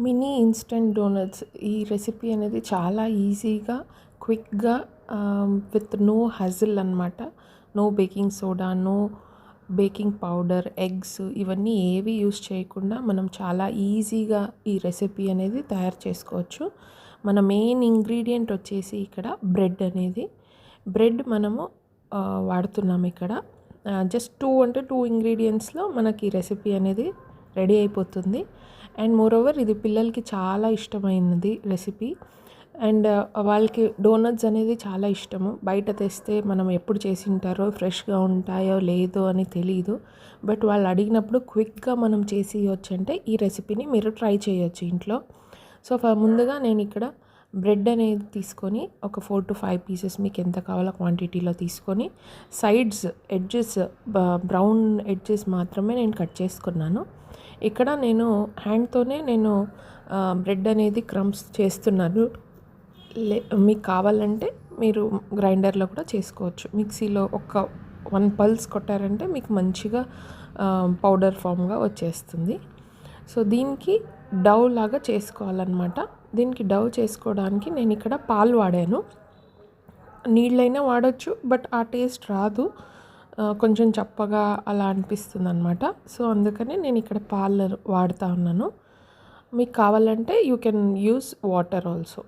Mini instant donuts ఈ recipe అనేది చాలా ఈజీగా క్విక్గా విత్ నో హజిల్ అనమాట. No baking soda, no baking powder, eggs ఇవన్నీ ఏవి యూస్ చేయకుండా మనం చాలా ఈజీగా ఈ రెసిపీ అనేది తయారు చేసుకోవచ్చు. మన మెయిన్ ఇంగ్రీడియంట్ వచ్చేసి ఇక్కడ బ్రెడ్ అనేది. బ్రెడ్ మనము వాడుతున్నాం ఇక్కడ. జస్ట్ 2 ఇంగ్రీడియంట్స్లో మనకి రెసిపీ అనేది రెడీ అయిపోతుంది. అండ్ మోరోవర్ ఇది పిల్లలకి చాలా ఇష్టమైనది రెసిపీ. అండ్ వాళ్ళకి డోనట్స్ అనేది చాలా ఇష్టము. బయట తెస్తే మనం ఎప్పుడు చేసి ఉంటారో ఫ్రెష్గా ఉంటాయో లేదో అని తెలీదు. బట్ వాళ్ళు అడిగినప్పుడు క్విక్గా మనం చేసి ఇవ్వచ్చు అంటే ఈ రెసిపీని మీరు ట్రై చేయొచ్చు ఇంట్లో. సో ముందుగా నేను ఇక్కడ బ్రెడ్ అనేది తీసుకొని ఒక 4 to 5 పీసెస్ మీకు ఎంత కావాలో క్వాంటిటీలో తీసుకొని సైడ్స్ ఎడ్జెస్ బ్రౌన్ ఎడ్జెస్ మాత్రమే నేను కట్ చేసుకున్నాను. ఇక్కడ నేను హ్యాండ్తోనే బ్రెడ్ అనేది క్రమ్స్ చేస్తున్నాను. మీకు కావాలంటే మీరు గ్రైండర్లో కూడా చేసుకోవచ్చు. మిక్సీలో ఒక 1 పల్స్ కొట్టారంటే మీకు మంచిగా పౌడర్ ఫామ్గా వచ్చేస్తుంది. సో దీనికి డవ్ లాగా చేసుకోవాలన్నమాట. దీనికి డవ్ చేసుకోవడానికి నేను ఇక్కడ పాలు వాడాను. నీళ్ళైనా వాడచ్చు, బట్ ఆ టేస్ట్ రాదు, కొంచెం చప్పగా అలా అనిపిస్తుంది అనమాట. సో అందుకని నేను ఇక్కడ పాలు వాడుతూ ఉన్నాను. మీకు కావాలంటే you can use water also.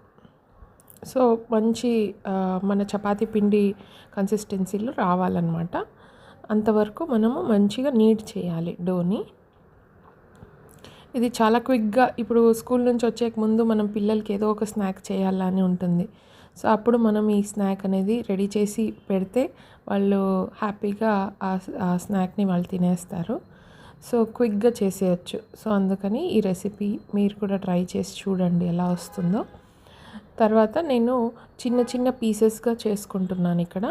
So మంచి మన చపాతీ పిండి కన్సిస్టెన్సీలో రావాలన్నమాట. అంతవరకు మనము మంచిగా నీడ్ చేయాలి డోని. ఇది చాలా క్విక్గా, ఇప్పుడు స్కూల్ నుంచి వచ్చేక ముందు మనం పిల్లలకి ఏదో ఒక స్నాక్ చేయాలని ఉంటుంది. సో అప్పుడు మనం ఈ స్నాక్ అనేది రెడీ చేసి పెడితే వాళ్ళు హ్యాపీగా ఆ స్నాక్ని వాళ్ళు తినేస్తారు. సో క్విక్గా చేసేయచ్చు. సో అందుకని ఈ రెసిపీ మీరు కూడా ట్రై చేసి చూడండి ఎలా వస్తుందో. తర్వాత నేను చిన్న చిన్న పీసెస్గా చేసుకుంటున్నాను ఇక్కడ.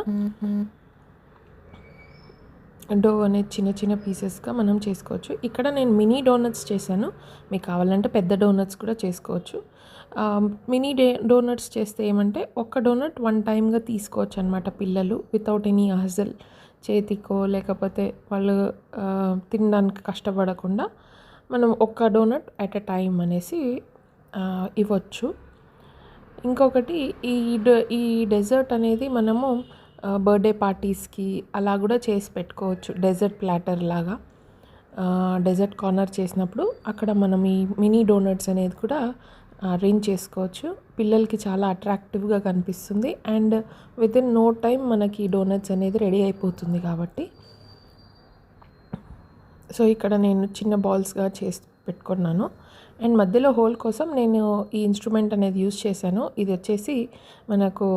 డో అనేది చిన్న చిన్న పీసెస్గా మనం చేసుకోవచ్చు. ఇక్కడ నేను మినీ డోనట్స్ చేశాను. మీకు కావాలంటే పెద్ద డోనట్స్ కూడా చేసుకోవచ్చు. మినీ డోనట్స్ చేస్తే ఏమంటే ఒక్క డోనట్ 1 టైమ్గా తీసుకోవచ్చు అనమాట పిల్లలు, వితౌట్ ఎనీ హజల్. చేతికో లేకపోతే వాళ్ళు తినడానికి కష్టపడకుండా మనం ఒక్క డోనట్ అట్ ఎ టైం అనేసి ఇవ్వచ్చు. ఇంకొకటి ఈ డెజర్ట్ అనేది మనము బర్త్డే పార్టీస్కి అలా కూడా చేసి పెట్టుకోవచ్చు. డెజర్ట్ ప్లాటర్ లాగా డెజర్ట్ కార్నర్ చేసినప్పుడు అక్కడ మనం ఈ మినీ డోనట్స్ అనేది కూడా అరేంజ్ చేసుకోవచ్చు. పిల్లలకి చాలా అట్రాక్టివ్గా కనిపిస్తుంది. అండ్ వితిన్ నో టైం మనకి డోనట్స్ అనేది రెడీ అయిపోతుంది కాబట్టి. సో ఇక్కడ నేను చిన్న బాల్స్గా చేసి పెట్టుకున్నాను. అండ్ మధ్యలో హోల్ కోసం నేను ఈ ఇన్స్ట్రుమెంట్ అనేది యూజ్ చేశాను. ఇది వచ్చేసి మనకు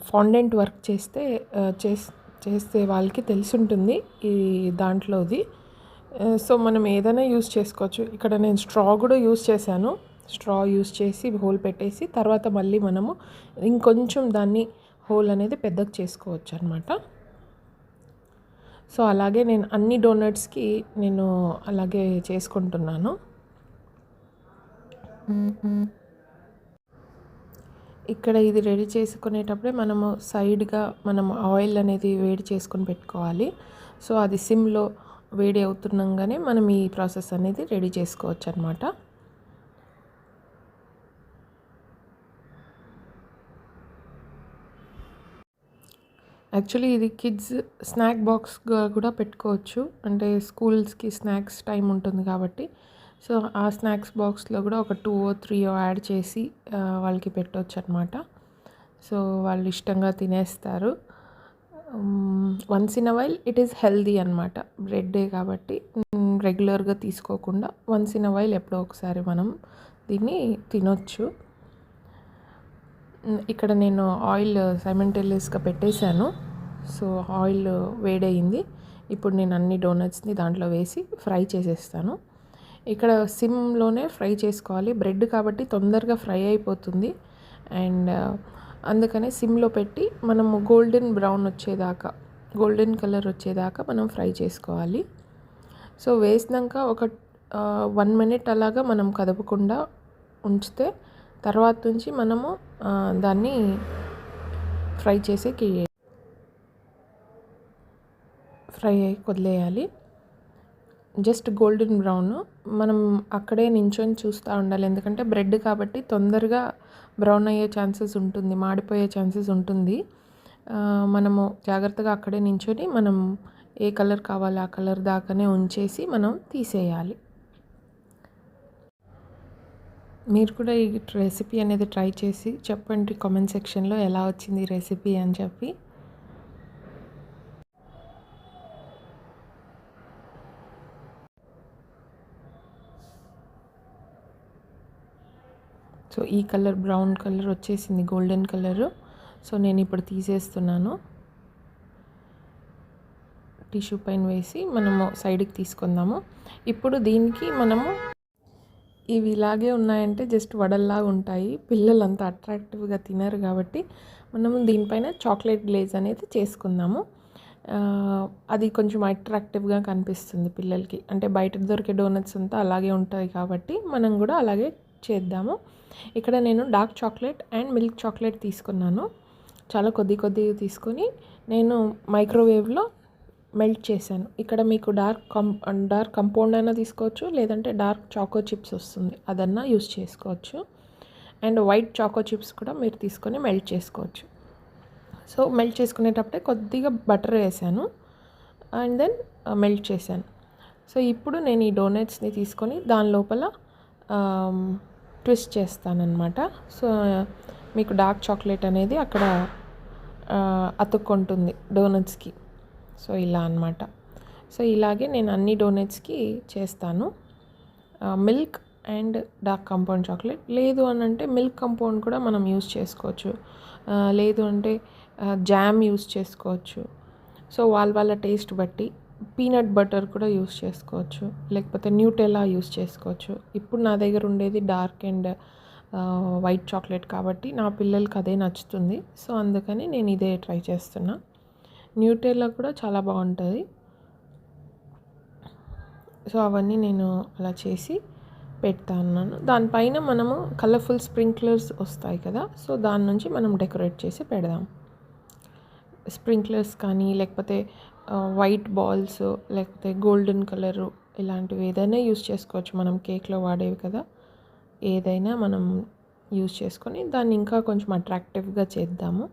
ఫాండెంట్ వర్క్ చేస్తే వాళ్ళకి తెలిసి ఉంటుంది ఈ దాంట్లోది. సో మనం ఏదైనా యూజ్ చేసుకోవచ్చు. ఇక్కడ నేను స్ట్రా కూడా యూజ్ చేశాను. స్ట్రా యూజ్ చేసి హోల్ పెట్టేసి తర్వాత మళ్ళీ మనము ఇంకొంచెం దాన్ని హోల్ అనేది పెద్దగా చేసుకోవచ్చు అనమాట. సో అలాగే నేను అన్ని డోనట్స్కి నేను అలాగే చేసుకుంటున్నాను. ఇక్కడ ఇది రెడీ చేసుకునేటప్పుడే మనము సైడ్గా ఆయిల్ అనేది వేడి చేసుకొని పెట్టుకోవాలి. సో అది సిమ్లో వేడి అవుతుండగానే మనం ఈ ప్రాసెస్ అనేది రెడీ చేసుకోవచ్చు అనమాట. యాక్చువల్లీ ఇది కిడ్స్ స్నాక్ బాక్స్గా కూడా పెట్టుకోవచ్చు. అంటే స్కూల్స్కి స్నాక్స్ టైం ఉంటుంది కాబట్టి. సో ఆ స్నాక్స్ బాక్స్లో కూడా ఒక 2 or 3 యాడ్ చేసి వాళ్ళకి పెట్టవచ్చు అనమాట. సో వాళ్ళు ఇష్టంగా తినేస్తారు. Once in a while it is healthy అనమాట. బ్రెడ్డే కాబట్టి రెగ్యులర్గా తీసుకోకుండా వన్స్ ఇన్ అ వైల్ ఎప్పుడో ఒకసారి మనం దీన్ని తినొచ్చు. ఇక్కడ నేను ఆయిల్ సైమల్టేనియస్గా పెట్టేశాను. సో ఆయిల్ వేడయింది. ఇప్పుడు నేను అన్ని డోనట్స్ని దాంట్లో వేసి ఫ్రై చేసేస్తాను. ఇక్కడ సిమ్లోనే ఫ్రై చేసుకోవాలి. బ్రెడ్ కాబట్టి తొందరగా ఫ్రై అయిపోతుంది. అండ్ అందుకనే సిమ్లో పెట్టి మనము గోల్డెన్ కలర్ వచ్చేదాకా మనం ఫ్రై చేసుకోవాలి. సో వేసినాక ఒక 1 minute అలాగా మనం కదపకుండా ఉంచితే తర్వాత నుంచి మనము దాన్ని ఫ్రై వదిలేయాలి. Just golden brown. మనం అక్కడే నించొని చూస్తూ ఉండాలి, ఎందుకంటే బ్రెడ్ కాబట్టి తొందరగా బ్రౌన్ అయ్యే ఛాన్సెస్ ఉంటుంది, మాడిపోయే ఛాన్సెస్ ఉంటుంది. మనము జాగ్రత్తగా అక్కడే నించొని మనం ఏ కలర్ కావాలో ఆ కలర్ దాకానే ఉంచేసి మనం తీసేయాలి. మీరు కూడా ఈ రెసిపీ అనేది ట్రై చేసి చెప్పండి కామెంట్ సెక్షన్లో ఎలా వచ్చింది ఈ రెసిపీ అని చెప్పి. సో ఈ కలర్ బ్రౌన్ కలర్ వచ్చేసింది, గోల్డెన్ కలరు. సో నేను ఇప్పుడు తీసేస్తున్నాను. టిష్యూ పైన వేసి మనము సైడ్కి తీసుకుందాము. ఇప్పుడు దీనికి మనము ఇవి ఇలాగే ఉన్నాయంటే జస్ట్ వడల్లాగా ఉంటాయి, పిల్లలు అంత అట్రాక్టివ్గా తినరు కాబట్టి మనము దీనిపైన చాక్లెట్ గ్లేజ్ అనేది చేసుకుందాము. అది కొంచెం అట్రాక్టివ్గా కనిపిస్తుంది పిల్లలకి, అంటే బయట దొరికే డోనట్స్ అంతా అలాగే ఉంటాయి కాబట్టి మనం కూడా అలాగే చేద్దాము. ఇక్కడ నేను dark chocolate and milk chocolate తీసుకున్నాను. చాలా కొద్దిగా తీసుకొని నేను మైక్రోవేవ్లో మెల్ట్ చేశాను. ఇక్కడ మీకు డార్క్ కంపౌండ్ అయినా తీసుకోవచ్చు, లేదంటే డార్క్ చాకో చిప్స్ వస్తుంది, అదన్నా యూస్ చేసుకోవచ్చు. అండ్ వైట్ చాకో చిప్స్ కూడా మీరు తీసుకొని మెల్ట్ చేసుకోవచ్చు. సో మెల్ట్ చేసుకునేటప్పుడే కొద్దిగా బటర్ వేసాను అండ్ దెన్ మెల్ట్ చేశాను. సో ఇప్పుడు నేను ఈ డోనట్స్ని తీసుకొని దాని లోపల ట్విస్ట్ చేస్తానన్నమాట. సో మీకు డార్క్ చాక్లెట్ అనేది అక్కడ అతుక్కుంటుంది డోనట్స్కి. సో ఇలా అన్నమాట. సో ఇలాగే నేను అన్ని డోనట్స్కి చేస్తాను. Milk and dark compound chocolate, లేదు అని అంటే మిల్క్ కంపౌండ్ కూడా మనం యూస్ చేసుకోవచ్చు, లేదు అంటే జామ్ యూస్ చేసుకోవచ్చు. సో వాళ్ళ టేస్ట్ బట్టి పీనట్ బటర్ కూడా యూస్ చేసుకోవచ్చు, లేకపోతే న్యూటెల్లా యూస్ చేసుకోవచ్చు. ఇప్పుడు నా దగ్గర ఉండేది డార్క్ అండ్ వైట్ చాక్లెట్ కాబట్టి నా పిల్లలకి అదే నచ్చుతుంది. సో అందుకని నేను ఇదే ట్రై చేస్తున్నా. న్యూటెల్లా కూడా చాలా బాగుంటుంది. సో అవన్నీ నేను అలా చేసి పెడతా ఉన్నాను. దానిపైన మనము కలర్ఫుల్ స్ప్రింక్లర్స్ వస్తాయి కదా, సో దాని నుంచి మనం డెకరేట్ చేసి పెడదాం. స్ప్రింక్లర్స్ కానీ లేకపోతే వైట్ బాల్స్, లేకపోతే గోల్డెన్ కలరు, ఇలాంటివి ఏదైనా యూస్ చేసుకోవచ్చు. మనం కేక్లో వాడేవి కదా, ఏదైనా మనం యూస్ చేసుకొని దాన్ని ఇంకా కొంచెం అట్రాక్టివ్గా చేద్దాము.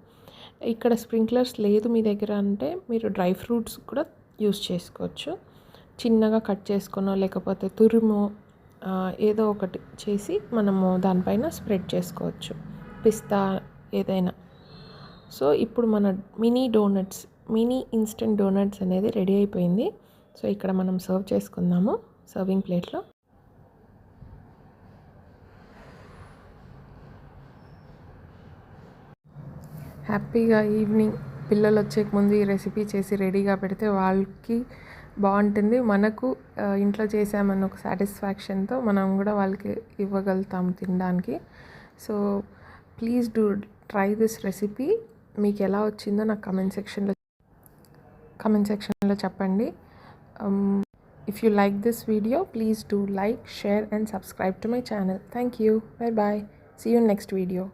ఇక్కడ స్ప్రింక్లర్స్ లేదు మీ దగ్గర అంటే మీరు డ్రై ఫ్రూట్స్ కూడా యూస్ చేసుకోవచ్చు. చిన్నగా కట్ చేసుకునో లేకపోతే తురుము ఏదో ఒకటి చేసి మనము దానిపైన స్ప్రెడ్ చేసుకోవచ్చు, పిస్తా ఏదైనా. సో ఇప్పుడు మన మినీ ఇన్స్టెంట్ డోనట్స్ అనేది రెడీ అయిపోయింది. సో ఇక్కడ మనం సర్వ్ చేసుకుందాము సర్వింగ్ ప్లేట్లో. హ్యాపీగా ఈవినింగ్ పిల్లలు వచ్చే ముందు ఈ రెసిపీ చేసి రెడీగా పెడితే వాళ్ళకి బాగుంటుంది, మనకు ఇంట్లో చేసామన్న ఒక సాటిస్ఫాక్షన్తో మనం కూడా వాళ్ళకి ఇవ్వగలుగుతాం తినడానికి. So please do try this recipe. మీకు ఎలా వచ్చిందో నాకు కమెంట్ సెక్షన్లో చెప్పండి. If you like this video please do like, share and subscribe to my channel. Thank you. Bye bye. See you in next video.